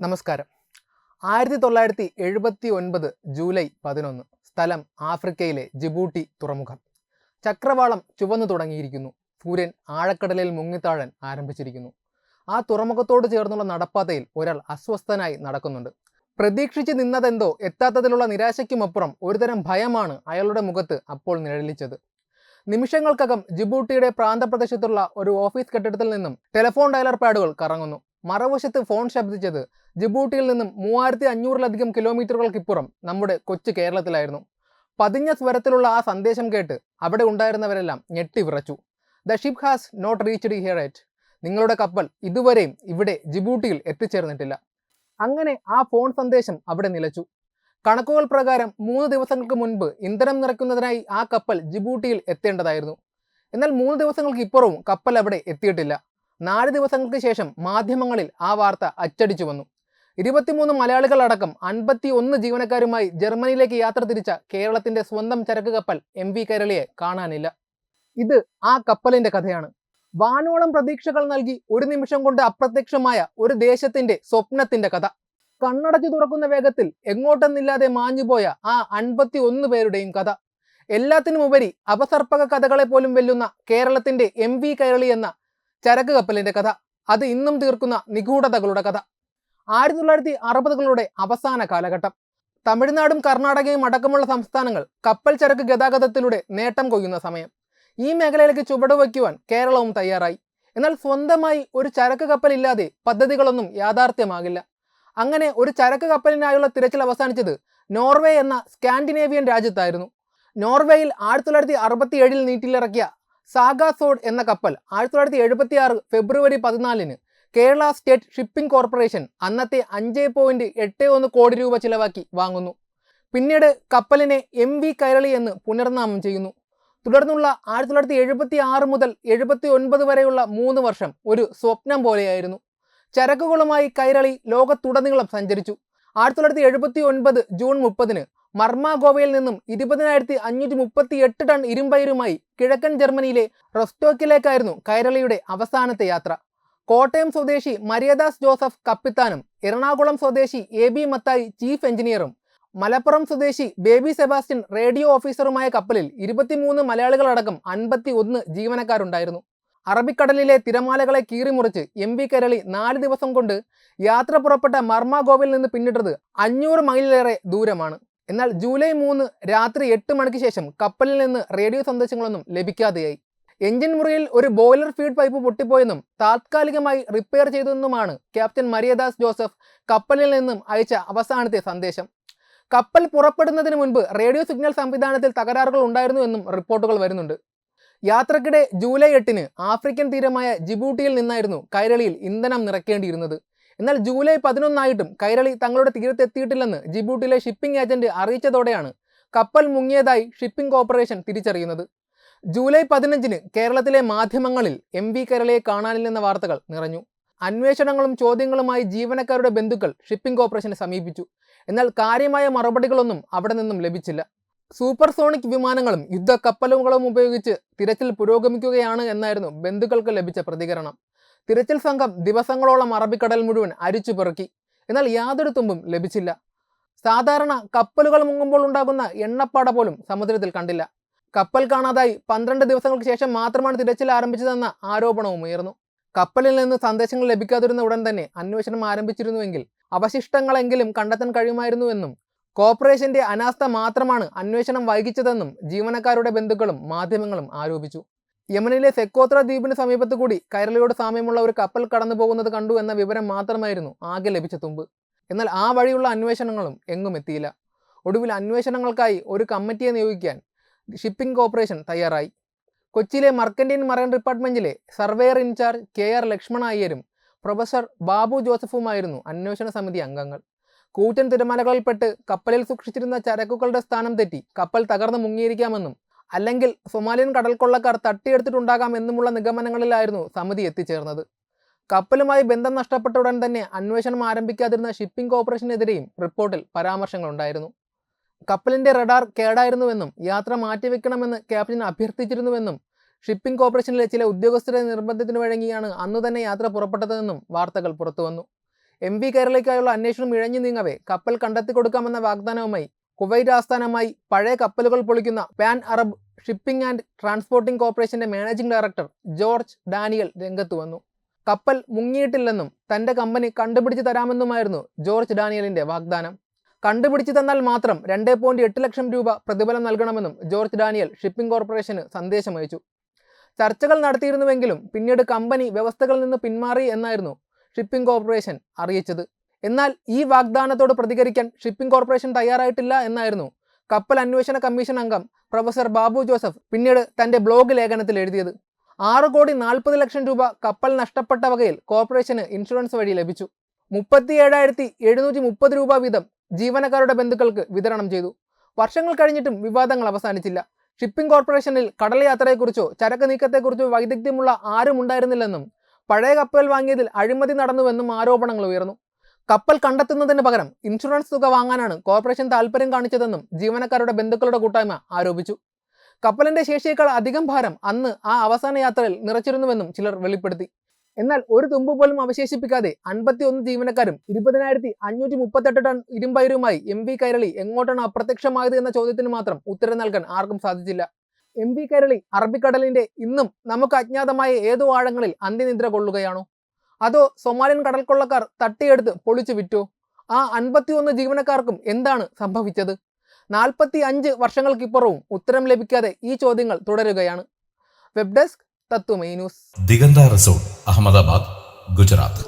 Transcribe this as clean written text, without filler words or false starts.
നമസ്കാരം. 1979 ജൂലൈ 11. സ്ഥലം ആഫ്രിക്കയിലെ ജിബൂട്ടി തുറമുഖം. ചക്രവാളം ചുവന്നു തുടങ്ങിയിരിക്കുന്നു. സൂര്യൻ ആഴക്കടലിൽ മുങ്ങിത്താഴാൻ ആരംഭിച്ചിരിക്കുന്നു. ആ തുറമുഖത്തോട് ചേർന്നുള്ള നടപ്പാതയിൽ ഒരാൾ അസ്വസ്ഥനായി നടക്കുന്നുണ്ട്. പ്രതീക്ഷിച്ച് നിന്നതെന്തോ എത്താത്തതിലുള്ള നിരാശയ്ക്കുമപ്പുറം ഒരുതരം ഭയമാണ് അയാളുടെ മുഖത്ത് അപ്പോൾ നിഴലിച്ചത്. നിമിഷങ്ങൾക്കകം ജിബൂട്ടിയുടെ പ്രാന്തപ്രദേശത്തുള്ള ഒരു ഓഫീസ് കെട്ടിടത്തിൽ നിന്നും ടെലിഫോൺ ഡയലർ പാഡുകൾ കറങ്ങുന്നു. മറുവശത്ത് ഫോൺ ശബ്ദിച്ചത് ജിബൂട്ടിയിൽ നിന്നും 3500-ലധികം കിലോമീറ്ററുകൾക്കിപ്പുറം നമ്മുടെ കൊച്ചു കേരളത്തിലായിരുന്നു. പതിഞ്ഞ സ്വരത്തിലുള്ള ആ സന്ദേശം കേട്ട് അവിടെ ഉണ്ടായിരുന്നവരെല്ലാം ഞെട്ടിവിറച്ചു. The ship has not reached here yet. നിങ്ങളുടെ കപ്പൽ ഇതുവരെയും ഇവിടെ ജിബൂട്ടിയിൽ എത്തിച്ചേർന്നിട്ടില്ല. അങ്ങനെ ആ ഫോൺ സന്ദേശം അവിടെ നിലച്ചു. കണക്കുകൾ പ്രകാരം 3 ദിവസങ്ങൾക്ക് മുൻപ് ഇന്ധനം നിറയ്ക്കുന്നതിനായി ആ കപ്പൽ ജിബൂട്ടിയിൽ എത്തേണ്ടതായിരുന്നു. എന്നാൽ 3 ദിവസങ്ങൾക്ക് ഇപ്പുറവും കപ്പൽ അവിടെ എത്തിയിട്ടില്ല. 4 ദിവസങ്ങൾക്ക് ശേഷം മാധ്യമങ്ങളിൽ ആ വാർത്ത അച്ചടിച്ചു വന്നു. 23 മലയാളികളടക്കം 51 ജീവനക്കാരുമായി ജർമ്മനിയിലേക്ക് യാത്ര തിരിച്ച കേരളത്തിന്റെ സ്വന്തം ചരക്ക് കപ്പൽ MV കൈരളിയെ കാണാനില്ല. ഇത് ആ കപ്പലിന്റെ കഥയാണ്. വാനോളം പ്രതീക്ഷകൾ നൽകി ഒരു നിമിഷം കൊണ്ട് അപ്രത്യക്ഷമായ ഒരു ദേശത്തിന്റെ സ്വപ്നത്തിന്റെ കഥ. കണ്ണടച്ചു തുറക്കുന്ന വേഗത്തിൽ എങ്ങോട്ടെന്നില്ലാതെ മാഞ്ഞുപോയ ആ 51 പേരുടെയും കഥ. എല്ലാത്തിനുമുപരി അപസർപ്പക കഥകളെ പോലും വെല്ലുന്ന കേരളത്തിന്റെ MV കൈരളി എന്ന ചരക്ക് കപ്പലിന്റെ കഥ. അത് ഇന്നും തീർക്കുന്ന നിഗൂഢതകളുടെ കഥ. 1960കളുടെ അവസാന കാലഘട്ടം. തമിഴ്നാടും കർണാടകയും അടക്കമുള്ള സംസ്ഥാനങ്ങൾ കപ്പൽ ചരക്ക് ഗതാഗതത്തിലൂടെ നേട്ടം കൊയ്യുന്ന സമയം. ഈ മേഖലയിലേക്ക് ചുവടുവയ്ക്കുവാൻ കേരളവും തയ്യാറായി. എന്നാൽ സ്വന്തമായി ഒരു ചരക്ക് കപ്പലില്ലാതെ പദ്ധതികളൊന്നും യാഥാർത്ഥ്യമാകില്ല. അങ്ങനെ ഒരു ചരക്ക് കപ്പലിനായുള്ള തിരച്ചിൽ അവസാനിച്ചത് നോർവേ എന്ന സ്കാൻഡിനേവിയൻ രാജ്യത്തായിരുന്നു. നോർവേയിൽ 1967 നീറ്റിലിറക്കിയ സാഗാസോഡ് എന്ന കപ്പൽ 1976 ഫെബ്രുവരി 14 കേരള സ്റ്റേറ്റ് ഷിപ്പിംഗ് കോർപ്പറേഷൻ അന്നത്തെ 5.81 കോടി രൂപ ചിലവാക്കി വാങ്ങുന്നു. പിന്നീട് കപ്പലിനെ MV കൈരളി എന്ന് പുനർനാമം ചെയ്യുന്നു. തുടർന്നുള്ള 1976 മുതൽ 79 വരെയുള്ള 3 വർഷം ഒരു സ്വപ്നം പോലെയായിരുന്നു. ചരക്കുകളുമായി കൈരളി ലോകത്തുടനീളം സഞ്ചരിച്ചു. 1979 ജൂൺ 30 മർമാഗോവയിൽ നിന്നും 20,538 ടൺ ഇരുമ്പയിരുമായി കിഴക്കൻ ജർമ്മനിയിലെ റൊസ്റ്റോക്കിലേക്കായിരുന്നു കൈരളിയുടെ അവസാനത്തെ യാത്ര. കോട്ടയം സ്വദേശി മരിയദാസ് ജോസഫ് കപ്പിത്താനും എറണാകുളം സ്വദേശി AB മത്തായി ചീഫ് എഞ്ചിനീയറും മലപ്പുറം സ്വദേശി ബേബി സെബാസ്റ്റ്യൻ റേഡിയോ ഓഫീസറുമായ കപ്പലിൽ 23 മലയാളികളടക്കം 51 ജീവനക്കാരുണ്ടായിരുന്നു. അറബിക്കടലിലെ തിരമാലകളെ കീറിമുറിച്ച് MV കൈരളി 4 ദിവസം കൊണ്ട് യാത്ര പുറപ്പെട്ട മർമാഗോവയിൽ നിന്ന് പിന്നിട്ടത് 500 മൈലിലേറെ ദൂരമാണ്. എന്നാൽ ജൂലൈ 3 രാത്രി 8 മണിക്ക് ശേഷം കപ്പലിൽ നിന്ന് റേഡിയോ സന്ദേശങ്ങളൊന്നും ലഭിക്കാതെയായി. എഞ്ചിൻ മുറിയിൽ ഒരു ബോയിലർ ഫീഡ് പൈപ്പ് പൊട്ടിപ്പോയെന്നും താത്കാലികമായി റിപ്പയർ ചെയ്തെന്നുമാണ് ക്യാപ്റ്റൻ മരിയദാസ് ജോസഫ് കപ്പലിൽ നിന്നും അയച്ച അവസാനത്തെ സന്ദേശം. കപ്പൽ പുറപ്പെടുന്നതിന് മുൻപ് റേഡിയോ സിഗ്നൽ സംവിധാനത്തിൽ തകരാറുകൾ ഉണ്ടായിരുന്നു എന്നും റിപ്പോർട്ടുകൾ വരുന്നുണ്ട്. യാത്രക്കിടെ ജൂലൈ 8 ആഫ്രിക്കൻ തീരമായ ജിബൂട്ടിയിൽ നിന്നായിരുന്നു കൈരളിയിൽ ഇന്ധനം നിറയ്ക്കേണ്ടിയിരുന്നത്. എന്നാൽ ജൂലൈ 11 കൈരളി തങ്ങളുടെ തീരത്തെത്തിയിട്ടില്ലെന്ന് ജിബൂട്ടിയിലെ ഷിപ്പിംഗ് ഏജന്റ് അറിയിച്ചതോടെയാണ് കപ്പൽ മുങ്ങിയതായി ഷിപ്പിംഗ് കോർപ്പറേഷൻ തിരിച്ചറിയുന്നത്. ജൂലൈ 15 കേരളത്തിലെ മാധ്യമങ്ങളിൽ MV കൈരളിയെ കാണാനില്ലെന്ന വാർത്തകൾ നിറഞ്ഞു. അന്വേഷണങ്ങളും ചോദ്യങ്ങളുമായി ജീവനക്കാരുടെ ബന്ധുക്കൾ ഷിപ്പിംഗ് കോർപ്പറേഷനെ സമീപിച്ചു. എന്നാൽ കാര്യമായ മറുപടികളൊന്നും അവിടെ നിന്നും ലഭിച്ചില്ല. സൂപ്പർസോണിക് വിമാനങ്ങളും യുദ്ധക്കപ്പലുകളും ഉപയോഗിച്ച് തിരച്ചിൽ പുരോഗമിക്കുകയാണ് എന്നായിരുന്നു ബന്ധുക്കൾക്ക് ലഭിച്ച പ്രതികരണം. തിരച്ചിൽ സംഘം ദിവസങ്ങളോളം അറബിക്കടൽ മുഴുവൻ അരിച്ചുപെറുക്കി. എന്നാൽ യാതൊരു തുമ്പും ലഭിച്ചില്ല. സാധാരണ കപ്പലുകൾ മുങ്ങുമ്പോൾ ഉണ്ടാകുന്ന എണ്ണപ്പാട പോലും സമുദ്രത്തിൽ കണ്ടില്ല. കപ്പൽ കാണാതായി 12 ദിവസങ്ങൾക്ക് ശേഷം മാത്രമാണ് തിരച്ചിൽ ആരംഭിച്ചതെന്ന ആരോപണവും ഉയർന്നു. കപ്പലിൽ നിന്ന് സന്ദേശങ്ങൾ ലഭിക്കാതിരുന്ന ഉടൻ തന്നെ അന്വേഷണം ആരംഭിച്ചിരുന്നുവെങ്കിൽ അവശിഷ്ടങ്ങളെങ്കിലും കണ്ടെത്താൻ കഴിയുമായിരുന്നുവെന്നും കോർപ്പറേഷന്റെ അനാസ്ഥ മാത്രമാണ് അന്വേഷണം വൈകിച്ചതെന്നും ജീവനക്കാരുടെ ബന്ധുക്കളും മാധ്യമങ്ങളും ആരോപിച്ചു. യമനിലെ സെക്കോത്ര ദ്വീപിന് സമീപത്തു കൂടി കൈരളിയോട് സാമ്യമുള്ള ഒരു കപ്പൽ കടന്നു പോകുന്നത് കണ്ടു എന്ന വിവരം മാത്രമായിരുന്നു ആകെ ലഭിച്ച തുമ്പ്. എന്നാൽ ആ വഴിയുള്ള അന്വേഷണങ്ങളും എങ്ങും എത്തിയില്ല. ഒടുവിൽ അന്വേഷണങ്ങൾക്കായി ഒരു കമ്മിറ്റിയെ നിയോഗിക്കാൻ ഷിപ്പിംഗ് കോർപ്പറേഷൻ തയ്യാറായി. കൊച്ചിയിലെ മർക്കന്റൈൻ മറൈൻ ഡിപ്പാർട്ട്മെന്റിലെ സർവേയർ ഇൻചാർജ് KR ലക്ഷ്മണ അയ്യരും പ്രൊഫസർ ബാബു ജോസഫുമായിരുന്നു അന്വേഷണ സമിതി അംഗങ്ങൾ. കൂറ്റൻ തിരമാലകളിൽപ്പെട്ട് കപ്പലിൽ സൂക്ഷിച്ചിരുന്ന ചരക്കുകളുടെ സ്ഥാനം തെറ്റി കപ്പൽ തകർന്നു മുങ്ങിയിരിക്കാമെന്നും അല്ലെങ്കിൽ സൊമാലിയൻ കടൽക്കൊള്ളക്കാർ തട്ടിയെടുത്തിട്ടുണ്ടാകാം എന്നുമുള്ള നിഗമനങ്ങളിലായിരുന്നു സമിതി എത്തിച്ചേർന്നത്. കപ്പലുമായി ബന്ധം നഷ്ടപ്പെട്ട ഉടൻ തന്നെ അന്വേഷണം ആരംഭിക്കാതിരുന്ന ഷിപ്പിംഗ് കോർപ്പറേഷനെതിരെയും റിപ്പോർട്ടിൽ പരാമർശങ്ങളുണ്ടായിരുന്നു. കപ്പലിന്റെ റഡാർ കേടായിരുന്നുവെന്നും യാത്ര മാറ്റിവെക്കണമെന്ന് ക്യാപ്റ്റൻ അഭ്യർത്ഥിച്ചിരുന്നുവെന്നും ഷിപ്പിംഗ് കോർപ്പറേഷനിലെ ചില ഉദ്യോഗസ്ഥരുടെ നിർബന്ധത്തിന് വഴങ്ങിയാണ് അന്നുതന്നെ യാത്ര പുറപ്പെട്ടതെന്നും വാർത്തകൾ പുറത്തുവന്നു. MV കൈരളിക്കായുള്ള അന്വേഷണം ഇഴഞ്ഞു നീങ്ങവേ കപ്പൽ കണ്ടെത്തി കൊടുക്കാമെന്ന വാഗ്ദാനവുമായി കുവൈറ്റ് ആസ്ഥാനമായി പഴയ കപ്പലുകൾ പൊളിക്കുന്ന pan Arab shipping and transporting കോർപ്പറേഷന്റെ മാനേജിംഗ് ഡയറക്ടർ ജോർജ് ഡാനിയൽ രംഗത്ത് വന്നു. കപ്പൽ മുങ്ങിയിട്ടില്ലെന്നും തന്റെ കമ്പനി കണ്ടുപിടിച്ച് തരാമെന്നുമായിരുന്നു ജോർജ് ഡാനിയലിന്റെ വാഗ്ദാനം. കണ്ടുപിടിച്ചു തന്നാൽ മാത്രം 2.8 ലക്ഷം രൂപ പ്രതിഫലം നൽകണമെന്നും ജോർജ് ഡാനിയൽ ഷിപ്പിംഗ് കോർപ്പറേഷന് സന്ദേശമയച്ചു. ചർച്ചകൾ നടത്തിയിരുന്നുവെങ്കിലും പിന്നീട് കമ്പനി വ്യവസ്ഥകളിൽ നിന്ന് പിന്മാറി എന്നായിരുന്നു ഷിപ്പിംഗ് കോർപ്പറേഷൻ അറിയിച്ചത്. എന്നാൽ ഈ വാഗ്ദാനത്തോട് പ്രതികരിക്കാൻ ഷിപ്പിംഗ് കോർപ്പറേഷൻ തയ്യാറായിട്ടില്ല എന്നായിരുന്നു കപ്പൽ അന്വേഷണ കമ്മീഷൻ അംഗം പ്രൊഫസർ ബാബു ജോസഫ് പിന്നീട് തന്റെ ബ്ലോഗ് ലേഖനത്തിൽ എഴുതിയത്. 6,40,00,000 രൂപ കപ്പൽ നഷ്ടപ്പെട്ട വകയിൽ കോർപ്പറേഷന് ഇൻഷുറൻസ് വഴി ലഭിച്ചു. 37,730 രൂപ വീതം ജീവനക്കാരുടെ ബന്ധുക്കൾക്ക് വിതരണം ചെയ്തു. വർഷങ്ങൾ കഴിഞ്ഞിട്ടും വിവാദങ്ങൾ അവസാനിച്ചില്ല. ഷിപ്പിംഗ് കോർപ്പറേഷനിൽ കടൽ യാത്രയെക്കുറിച്ചോ ചരക്ക് നീക്കത്തെക്കുറിച്ചോ വൈദഗ്ധ്യമുള്ള ആരും ഉണ്ടായിരുന്നില്ലെന്നും പഴയ കപ്പൽ വാങ്ങിയതിൽ അഴിമതി നടന്നുവെന്നും ആരോപണങ്ങൾ ഉയർന്നു. കപ്പൽ കണ്ടെത്തുന്നതിന് പകരം ഇൻഷുറൻസ് തുക വാങ്ങാനാണ് കോർപ്പറേഷൻ താൽപ്പര്യം കാണിച്ചതെന്നും ജീവനക്കാരുടെ ബന്ധുക്കളുടെ കൂട്ടായ്മ ആരോപിച്ചു. കപ്പലിന്റെ ശേഷിയേക്കാൾ അധികം ഭാരം അന്ന് ആ അവസാന യാത്രയിൽ നിറച്ചിരുന്നുവെന്നും ചിലർ വെളിപ്പെടുത്തി. എന്നാൽ ഒരു തുമ്പ് പോലും അവശേഷിപ്പിക്കാതെ 51 ജീവനക്കാരും 20,538 ടൺ ഇരുമ്പയിരുമായി MV കൈരളി എങ്ങോട്ടാണ് അപ്രത്യക്ഷമായത് എന്ന ചോദ്യത്തിന് മാത്രം ഉത്തരം നൽകാൻ ആർക്കും സാധിച്ചില്ല. MV കൈരളി അറബിക്കടലിന്റെ ഇന്നും നമുക്ക് അജ്ഞാതമായ ഏതോ ആഴങ്ങളിൽ അന്ത്യനിദ്ര കൊള്ളുകയാണോ? അതോ സൊമാലിയൻ കടൽക്കൊള്ളക്കാർ തട്ടിയെടുത്ത് പൊളിച്ചു വിറ്റോ? ആ 51 ജീവനക്കാർക്കും എന്താണ് സംഭവിച്ചത്? 45 വർഷങ്ങൾക്കിപ്പുറവും ഉത്തരം ലഭിക്കാതെ ഈ ചോദ്യങ്ങൾ തുടരുകയാണ്. വെബ് ഡെസ്ക് തത്വമൈ ന്യൂസ്. ദിഗന്ത റിസോർട്ട്, അഹമ്മദാബാദ്, ഗുജറാത്ത്.